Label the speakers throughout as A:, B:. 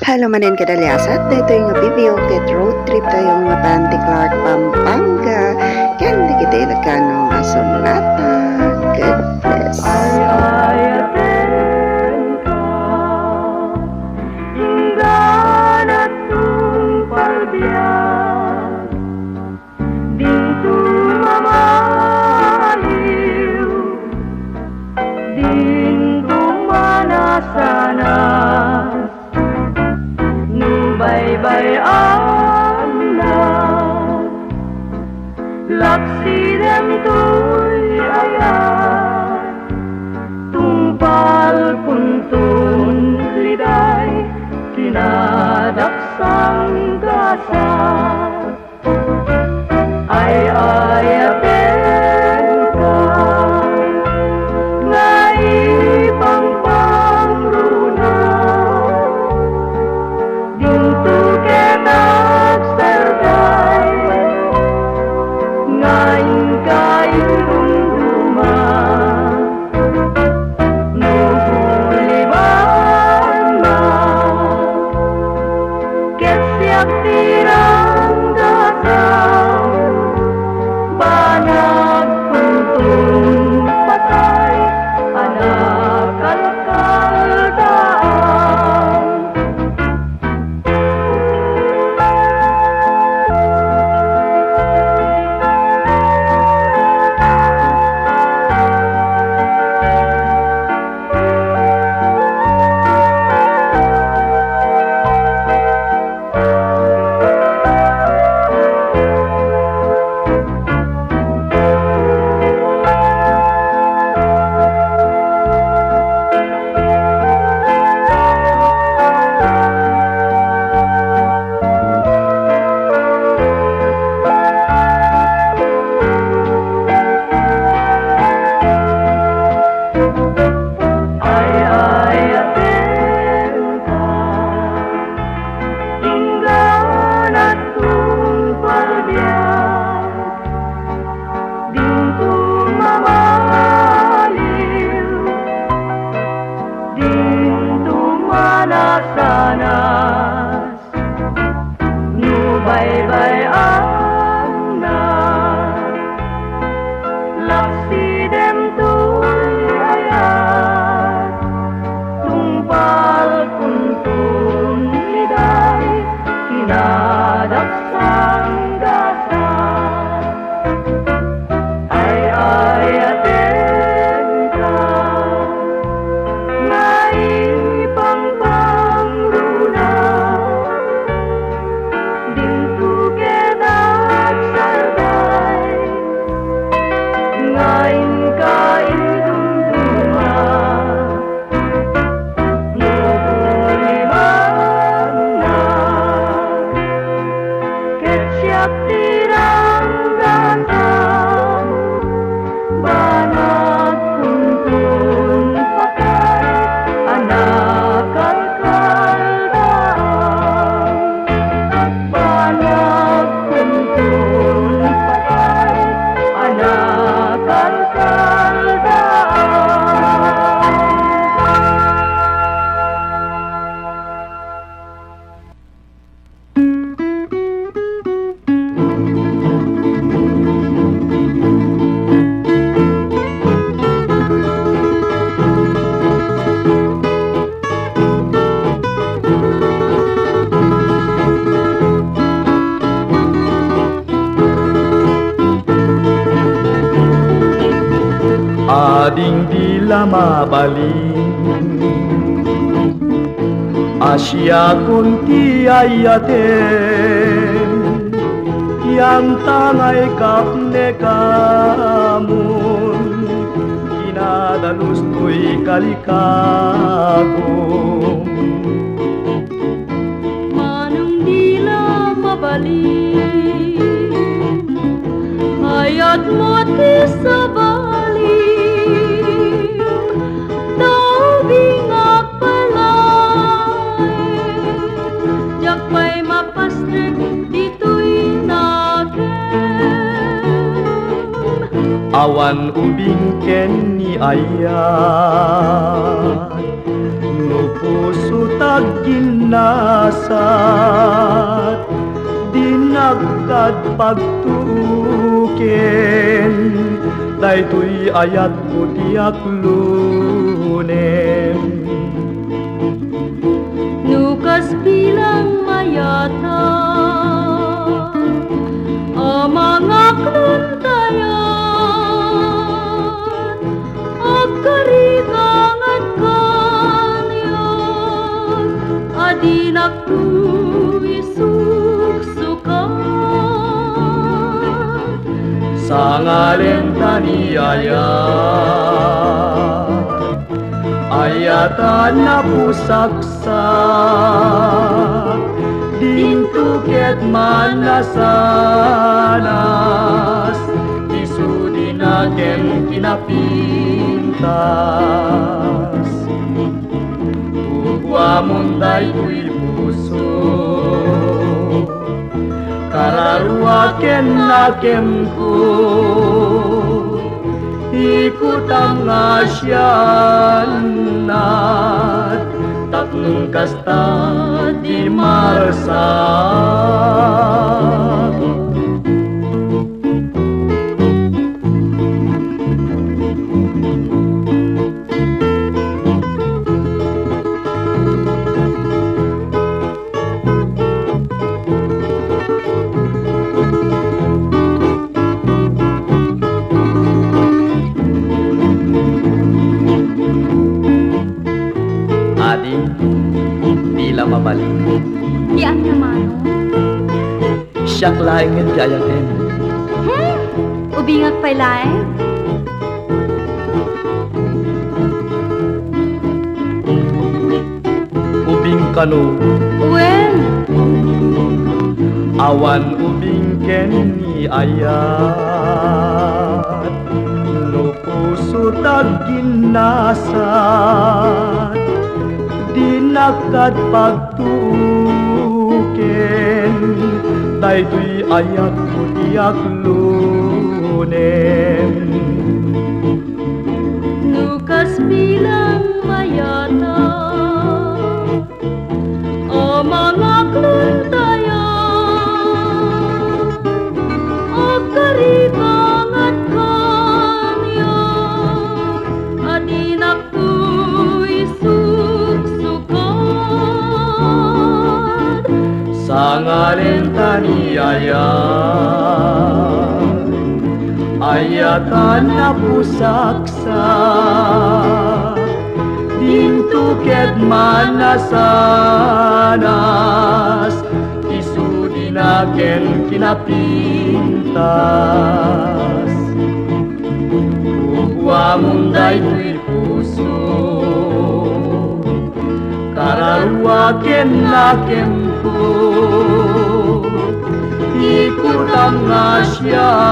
A: Halo manin kadalyasat, dito yung bibiyo kit road trip tayo nga Panty Clark, Pampanga. Yan, di kita ilagano nga sunata. God bless.
B: Ay atenta hinggan at tumpalbiyan dito mamaliw dito manasanas nubaybayan na laksidem to'y ayan tungpal puntun liday kinadaksang kasal ay ayaten ka na ipangpangruna dinto kenak serday ngayon kain dumduma nuhuliban na kesiak tirang dasal banag puntong patay anak kalkaldaan sanas nubaybayan na laksidem to'y ayan tungpal puntun liday kinadaksang dasal ay ayaten ka na ipangpangruna dinto kenak serday ngayon kain dumduma nuhuliban na kesiak tirang dasal banag puntun patay anak kalkaldaan banag puntun patay anak kalkaldaan.
C: Ading dila mabaling Asya kunti ayaten yang tangay kapne kamun kinadalus to'y kalikagom
B: Manong dila mabalik hayat mo ti sabalik daw bingak palay jakpay mapastrek dito'y nakem
C: awan ubing ken ni ayat no puso ta ginasat dinagkad pagtuken daytoy ayat ko tiyak lunem
B: Nukas bilang mayata mga kluntayan agkarigang at kanyan adinak tu isuksukan
C: sa ngalen ayatan na pusaksak dintuket manasanas isudi na ken kinapintas ugwamon daytoy puso kararua ken nakem ko ikut ang asyanat tatlong kasta di marsak tila mabalik
B: Diyan naman
C: siyak laing ngin kayatin
B: ubingag pa'y laeng
C: ubing kano
B: Well,
C: awan ubing ken ni ayat no puso tag ginasat dinakad pagtuken daytoy ayat ko tiyak lunem
B: nukas bilang mayata mga kluntayan agkarigang at kanyan adinak tu isuksukan
C: sa ngalen ayatan na pusaksak dintuket manasanas isudi na ken kinapintas ugwamon daytoy puso kararua ken nakem ko ikut ang asyanat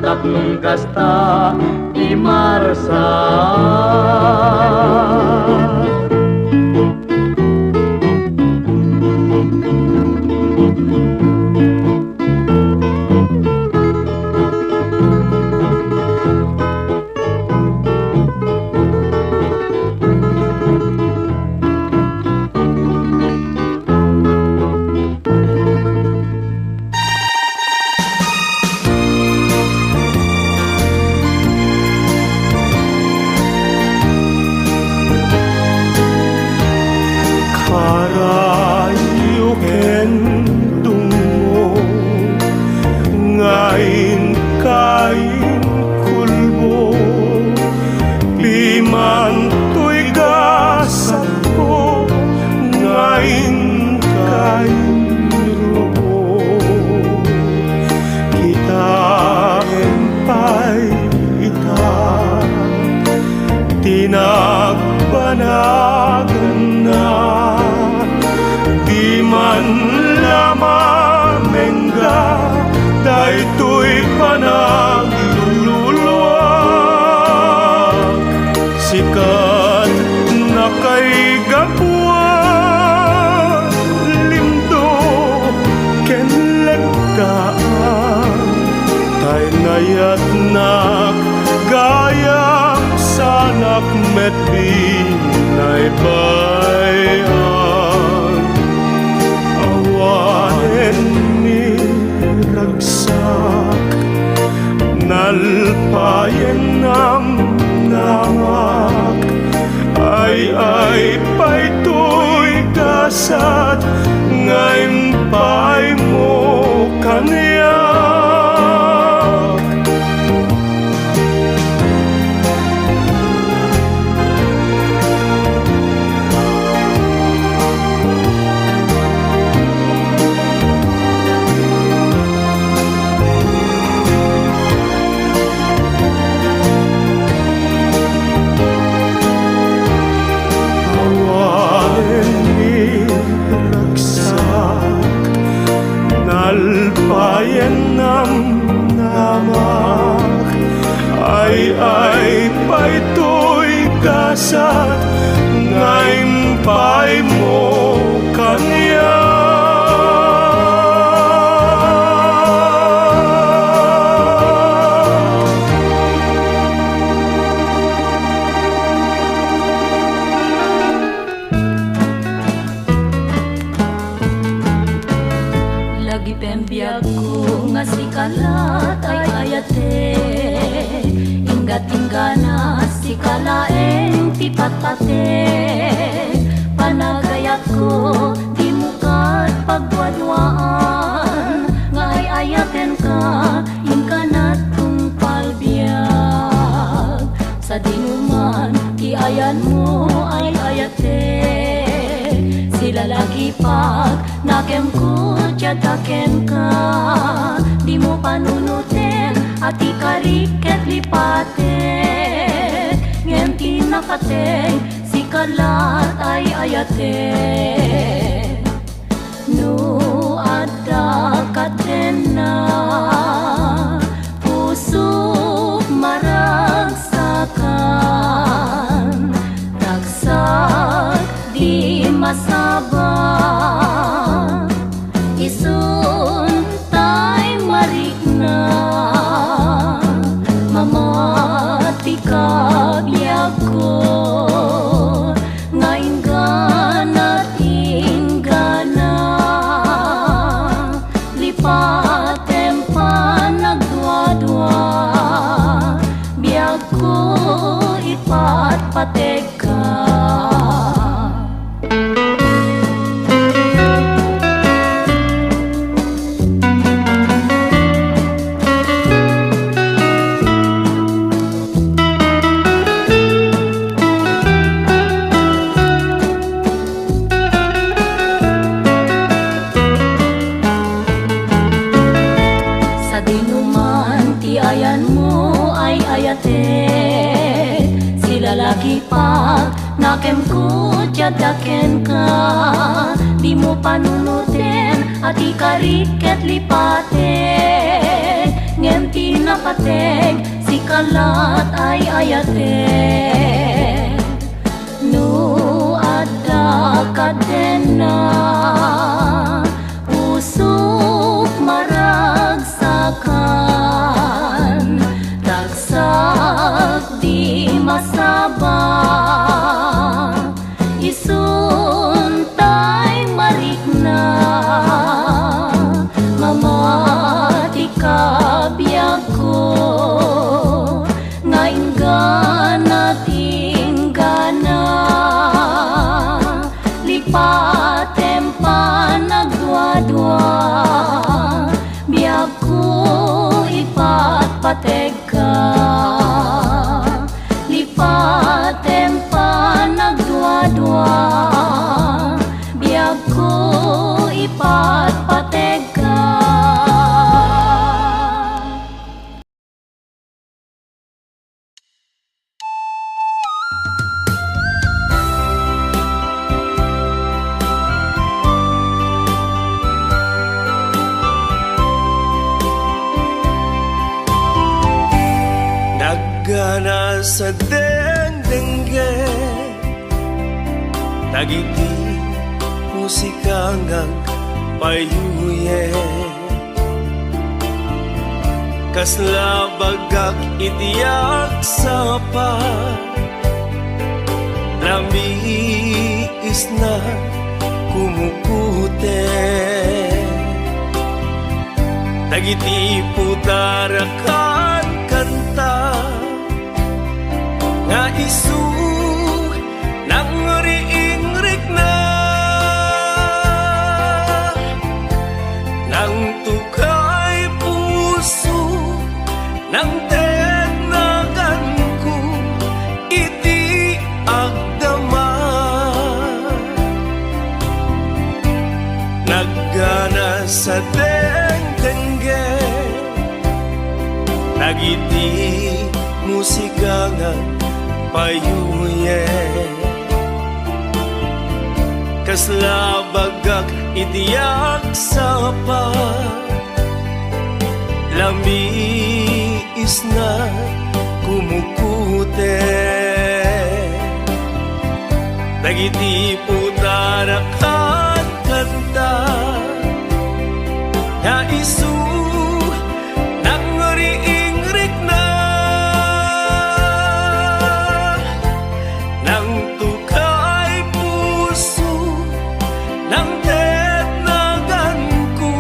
C: tatlong kasta di marsak tinagpanagan na di man lamang mengga daytoy panagluluwag sikat na kay gapwa limdo ken legdaan tay nayat nak gayam sanak met binay bayan awanen ni ragsak nalpayen nam namak ay pa'y kasat ngayon pa'y mo kaniyak alpayen nam namak ay pa'y kasat ngayon pa'y mo kaniyak
B: Lagi pembiyag ko nga si kalat ay ayate Ingat-ingana si kalaeng tipat-pate Panagayat ko di mukat pagwadwaan Nga ay ayaten ka inkanat kong palbiyag Sa dinuman ti ayan mo ay ayate Sila lagi pag nakem ko tiyadaken ka Di mo panunutin at ikariket lipaten Ngayon tinakateng si kalat ay ayate No ada katen na pusok maragsakan Ragsak di masabang Isun tay marikna Mamati kabiyag ko Ngayon ganat ingana Lipatem pa nagdwa-dwa Biyag ko ipatpatek ka Lagi pag nakem ko tiyadaken ka Di mo panunutin at ikariket lipaten Ngayon tinapateng si kalat ay ayate No ada kadena Usok maragsakan Ragsak di masabang Isun tay marikna Mamati kabiyag ko Ngayon ganat ingana Lipatem pa nagdwa-dwa Biyag ko ipatpatek ka Lipatem pa nagdwa-dwa Biyag ko ipatpatek ka
C: Naggana sa dengdengge Dagiti musika ngang payuye Kasla bagak itiyak sa pa Lamiis na kumukute, dagiti putarakan kanta nga isu nang riingrik na nang tukay puso nang tennagan ko iti agdama naggana sa dengdengge nagiti musika nga payuye kaslabagak itiyak sapa lamiis na kumukute dagiti putarakan kanta nga isu nang riingrik na nang tukay puso nang tetnagan ko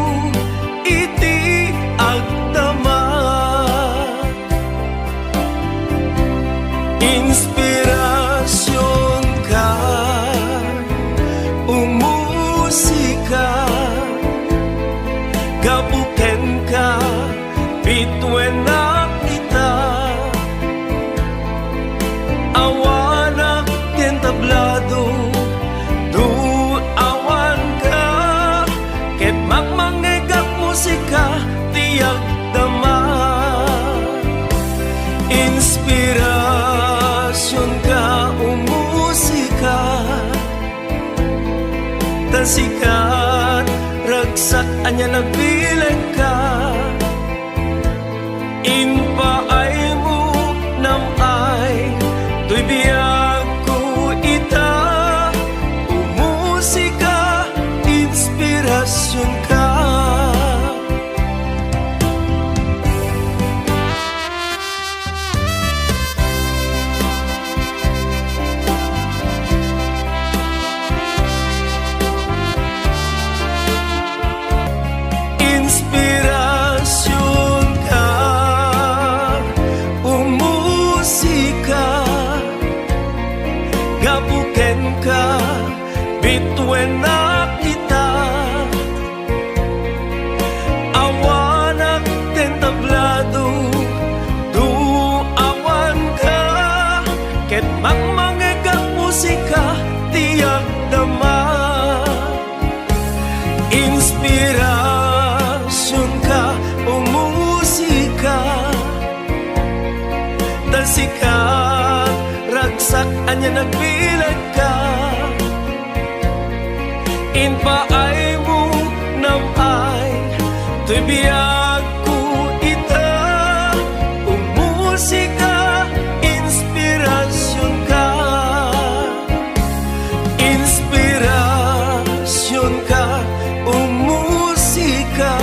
C: iti agdama inspirasyon ka umusika gabuken ka bitwen na kita awanak tien tablado du awan ka ket magmangegak musika tiyak dama inspirasyon ka umusika tasikat ragsak anya nagbilang ka inpaay mo namay tuy biyag ko ita umusika inspirasyon ka inspirasyon ka umusika gabuken ka bitwen na kita awanak ten tablado du awan ka ket magmangegak musika tiyak dama inspirasyon ka umusika tasikat ragsak anya nagbilag ka inpaay mo namay tuy biyag ko ita umusika inspirasyon ka inspirasyon ka umusika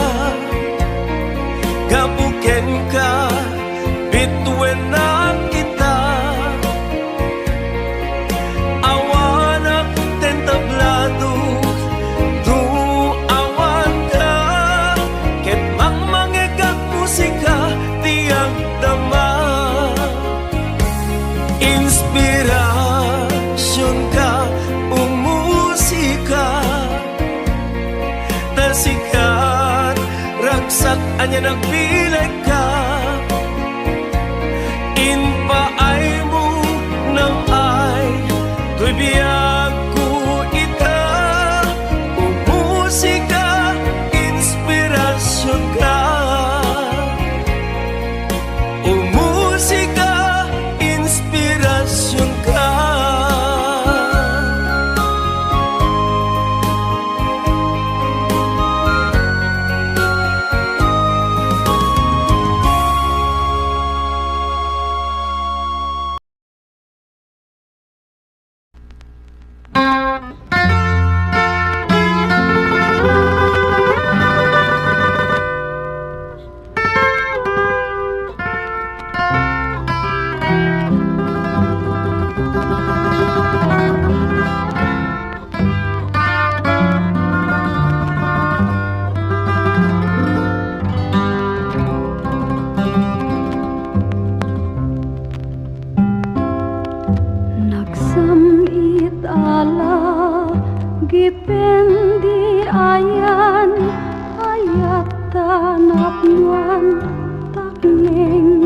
C: gabuken ka bitwen na kita awanak ten tablado du awan ka ket magmangegak musika tiyak dama inspirasyon ka umusika tasikat ragsak anya nagbilag ka inpaay mo namay tuy biyag ko ita umusika inspirasyon ka umusika inspirasyon ka
B: Kipendi ayan ayat tanapnuan takning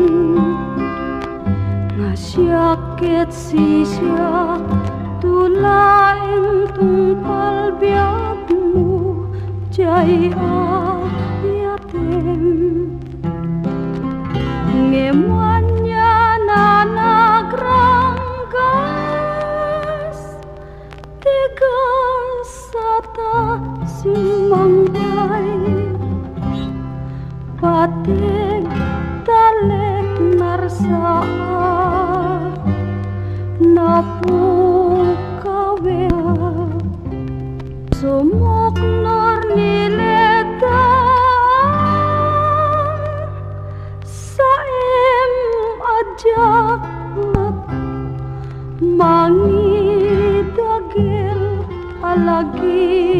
B: ngasyakit sisya tulaing tungpal biagmu jay ayatem ngemuanya nanagrangas tigas sata simangkay patig talek narsaa napukawe sumok nor niletan saim ajak mangidagil alagi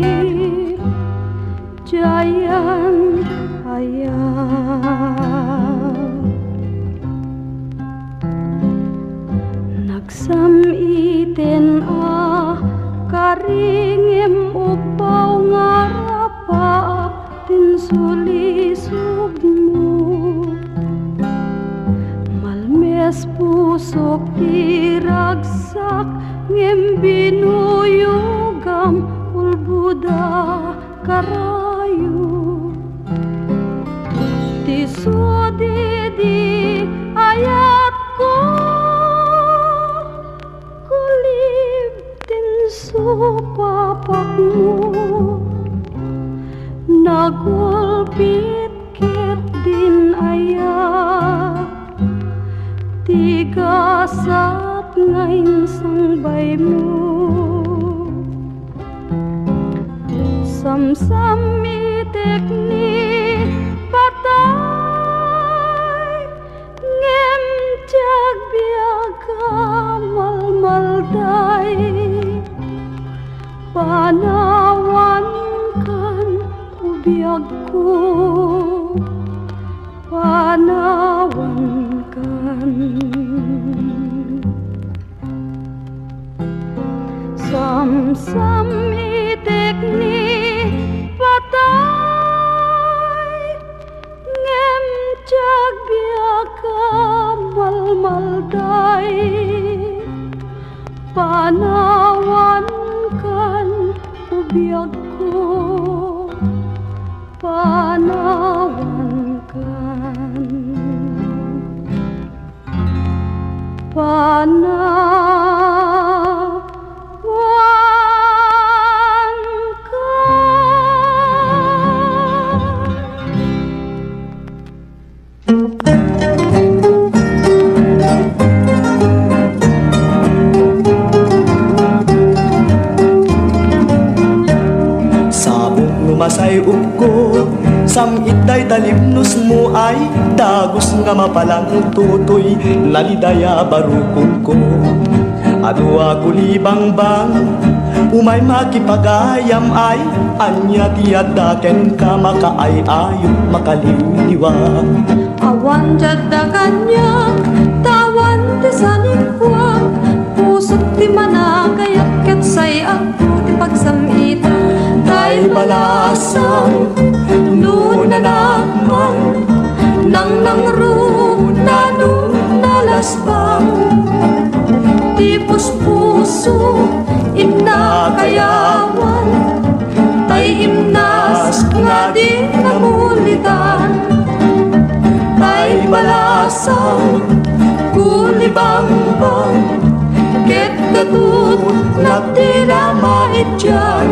B: jayan ayam nagsam-iten karingim upaw ngarapap tinsulisugmo malmes pusok iragsak ngem binuyugam ulbuda karayu tisudi di ayat ko kulib tinsu papakmu nagulpit kit din ayat tiga sat ngayon sangbaymu samsam itik ni patay ngem jag biaga malmalday panawan kan ubiagku panawan kan samsam itik ni patay ngem jag biaga malmalday panawan kan ubiagku panawan kan panawan
D: Masay upko samit day talimnos mo ay dagos nga mapalang tutoy nalidaya barukod ko adwa kulibang bang umay makipagayam ay anya tiyadaken ka makaay-ayo makaliwliwa
B: awan jadda kanya tawan ti sanikwa pusot ti managayat ket say ako ti pagsamita
D: ay balasang nunanakman
B: nang nangru nanu nalasbang tipos puso inakayawan tay imnas nga di namulitan tay balasang kulibangbang ket katut na tila maityan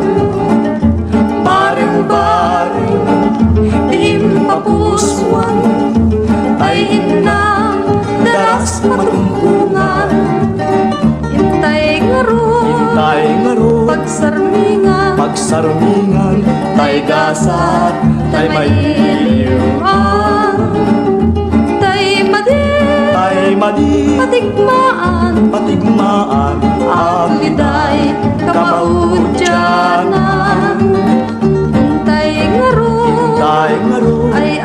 B: bareng-bareng impapuswan tay ina daras matumpungan intay ngaro
D: pagsarmingan tay gasat tay mailiwan
B: tay madi
D: patigmaan ang
B: liday kapaudyanan tay ngaro ay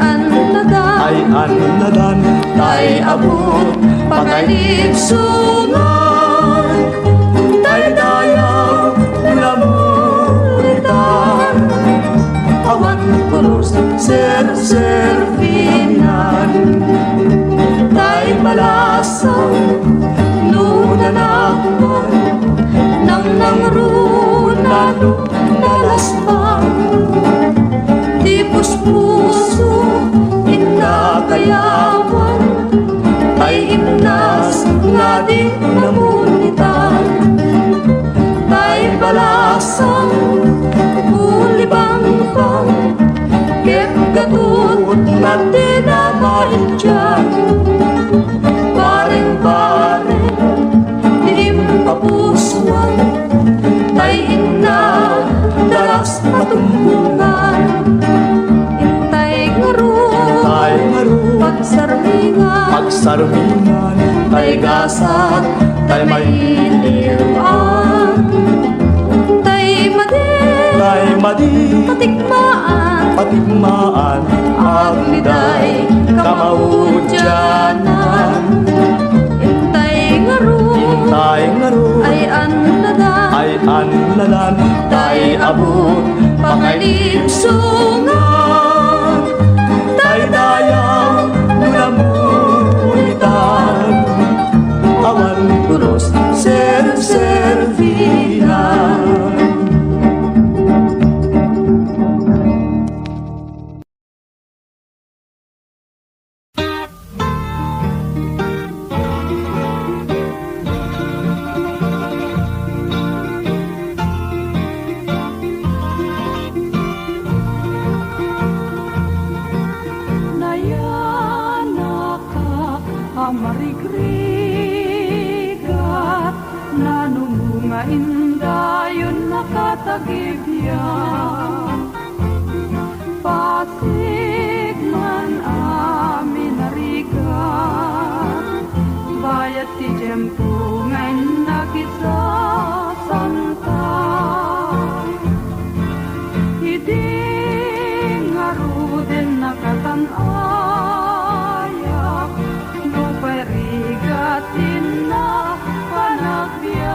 B: annadan tay abot pakalipsungan tay dayaw lamon
D: serservinan tay malasang nunanakman nang nangrunano nalasbang di puspuso inakayawan tay imnas nga di namunitan tay balasang ulibang pang ket gatut na dinamaityan bareng-bareng di impapuswan tay inna dalas matumbungan intay ngaru pagsarmingan tay gasat tay mailiwan tay madi patigmaan agniday kamaudyanan intay ngaru ay anladan tay abot pangalipsungan tay dayang nulamunitan awan pulos serservinan.
B: Marigrigat nanumunga indayon nakatagibyan pasig man amin narigat bayat ti jempo ngayon nakisasanta hindi ngaro din nakatanayak rigatin na panagbiyak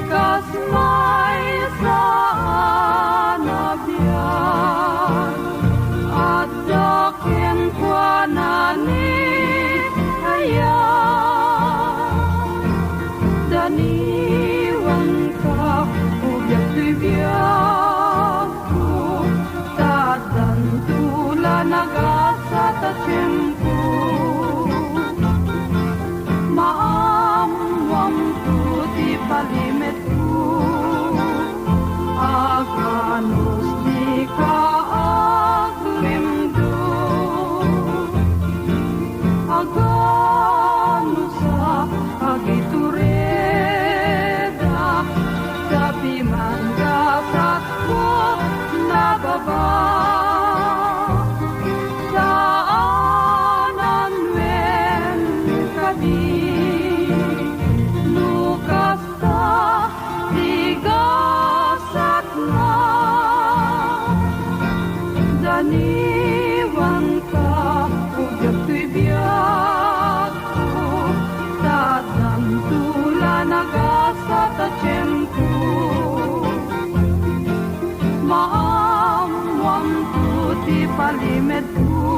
B: kas may sanabyak at dakin kwa nanit hayak daniwan ka ubyak tuibyak ko tadantula nagasa tachempo maamwam tuti palimet ko aganos di ka aglimdo aganos sa agitureda tapi man gasat ko nababa saanan wen kadi daniwan ka ugyat tuibyak ko tadantula nagasa tachempo maamwam tuti palimet ko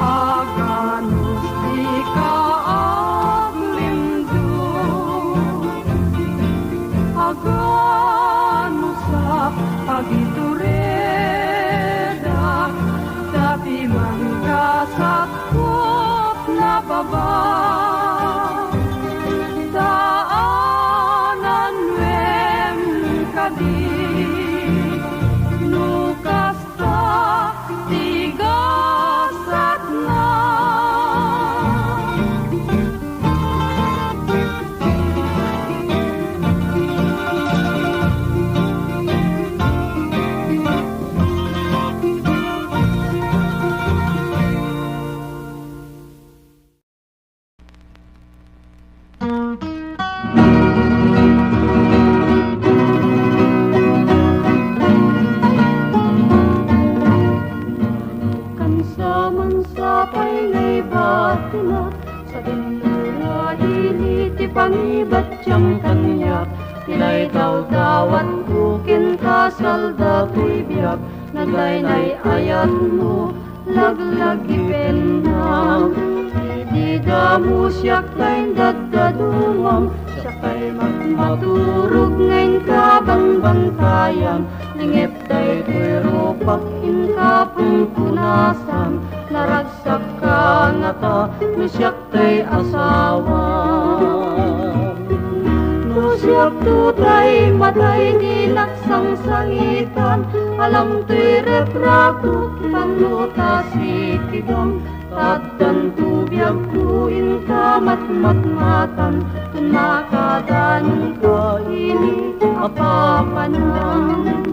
B: aganos di ka aglimdo aganos sa agitureda tapi mangkasakop na baba daanan wem kadi nukasta tigasat na pangibat siyang kanyak Tila'y daw-dawan kukin kasal da kuy biyak naglaynay ayat mo, laglagi pendang. Di damu siyak tayo dadadumang, siyak tayo maturog ngayon ka bantayan. Lingip tayo to'y rupak inkapong punasan, naragsak ka nga ta, siyak tayo asawa. Siyak tutay matay nilaksang sangitan, alam to'y retrato panuta sikigang. Tatan tubiyag tuin ka matmatan, tunakadanong ka ini apapanan.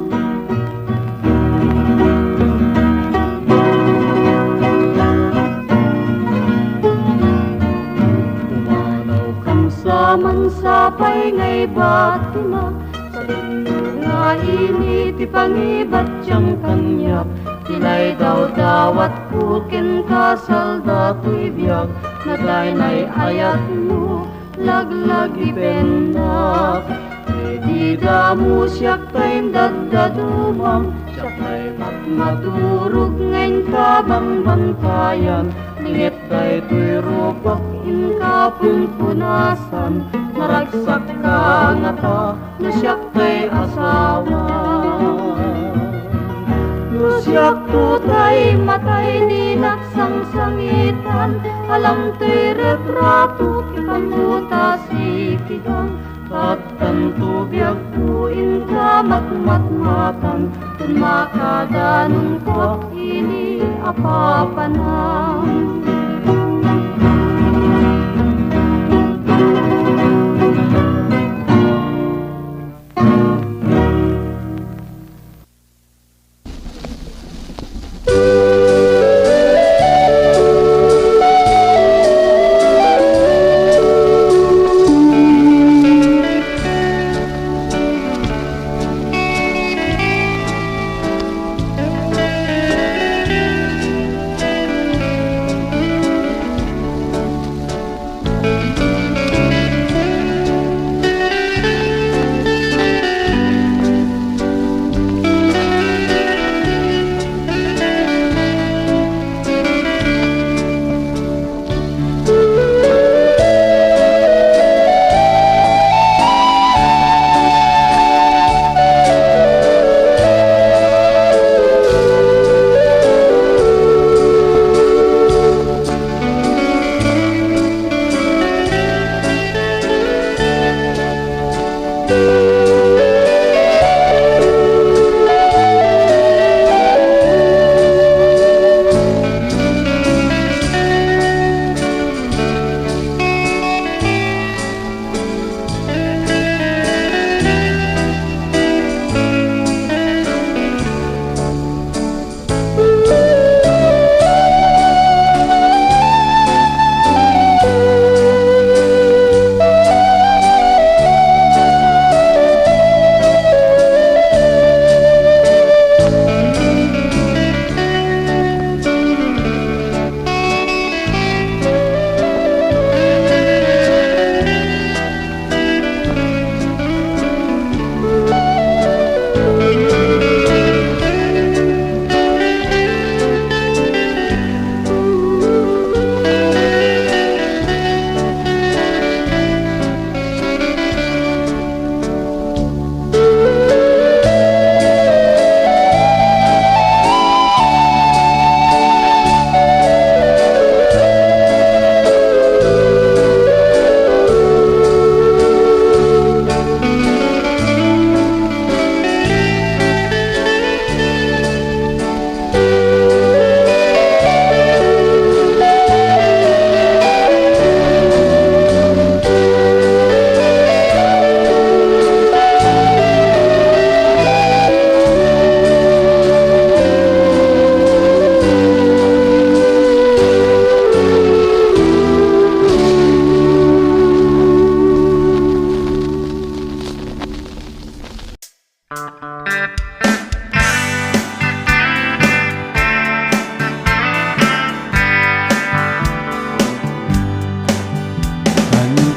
B: Mansapay ngay batima, sa lindo nga ini ti pangibat siyang kanyap. Tilay daw dawat pukin kasal dato'y biyag, naglaynay ayat mo, laglagi pendak. Di damu siyak tayo dadadumang, siyak tayo maturog ngayon ka bantayan. Lingit tayo to'y rupak inkapong punasan, naragsak ka nga ta, na siyak tayo asawa. Siyak tutay matay nilaksang sangitan, alam to'y retrato kipanuta sikigang. Tatan tubiyag tuin ka matmatan, tunmakadanong ko ini apapanan.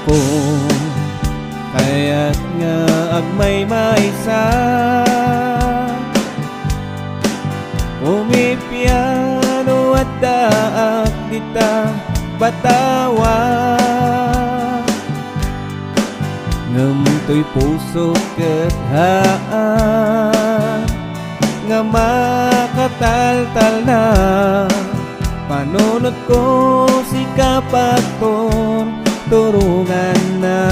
C: ko kaya't nga agmay maisa daak dita batawa. Ngem to'y puso ket haan nga makataltal na panunot ko si kapaton turungan na.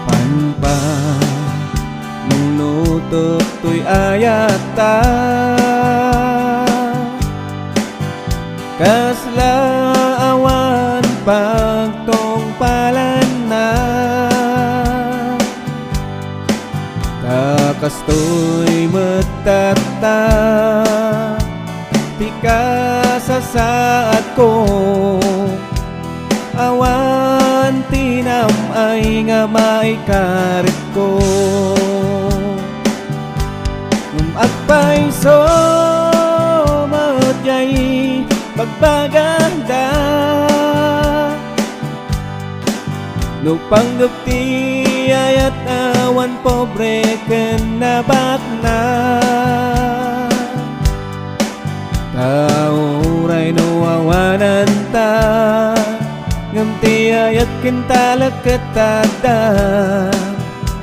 C: Panpa nunutok to'y ayata kasla awan pagtongpalan na. Takas to'y matata tika sa saat ko awan tinam ay nga maikarit ko. Agpay so mautay pagpaganda no panggapti ayat awan pobre ken nabakna. Tauray no awanan ta ngamti ayat ken talakatada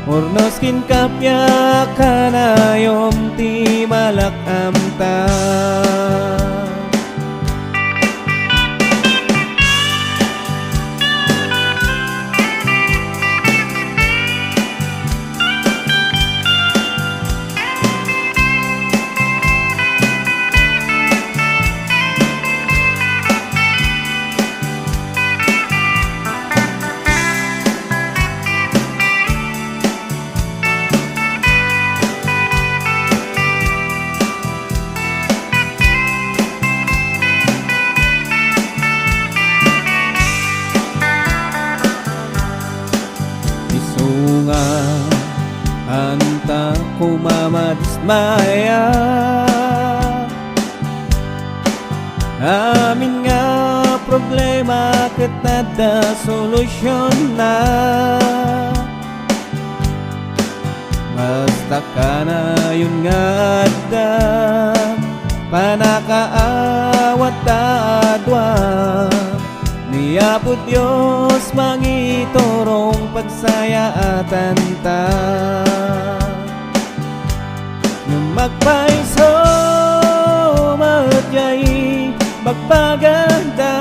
C: Ornos kin kapya kanayom ti malakam ta. Isunga anta ko mamadismaya amin nga problema ket nada solusyon na. Basta ka na yun nga adda panakaawat adwa niya po Diyos mangitorong pagsayaatan ta. Nung magpaiso magyay magpaganda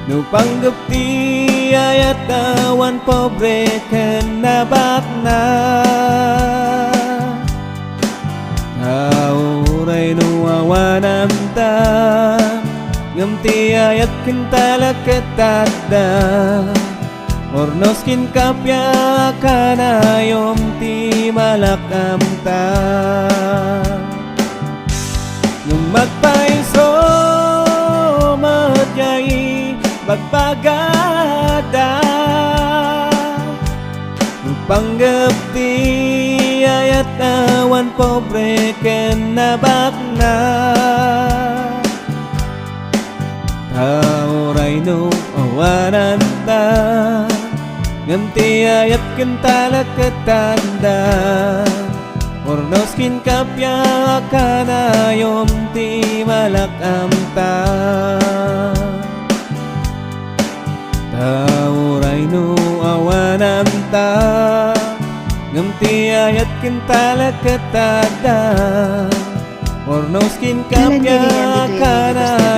C: no panggapti ayat awan pobre ken nabakna. Tauray no awanam ta ngamti ayat ken talakatada ornos kin kapya kanayom ti malakam ta. Nung magpaiso magyay magpagada nung panggapti ayat awan pobre ken nabakna. Tauray no awanan ta ngamti ayat ken talakatada ornos kin kapya kanayom ti malakam ta. Tauray no awanam ta ngamti ayat ken talakatada ornos kin kapya kanayom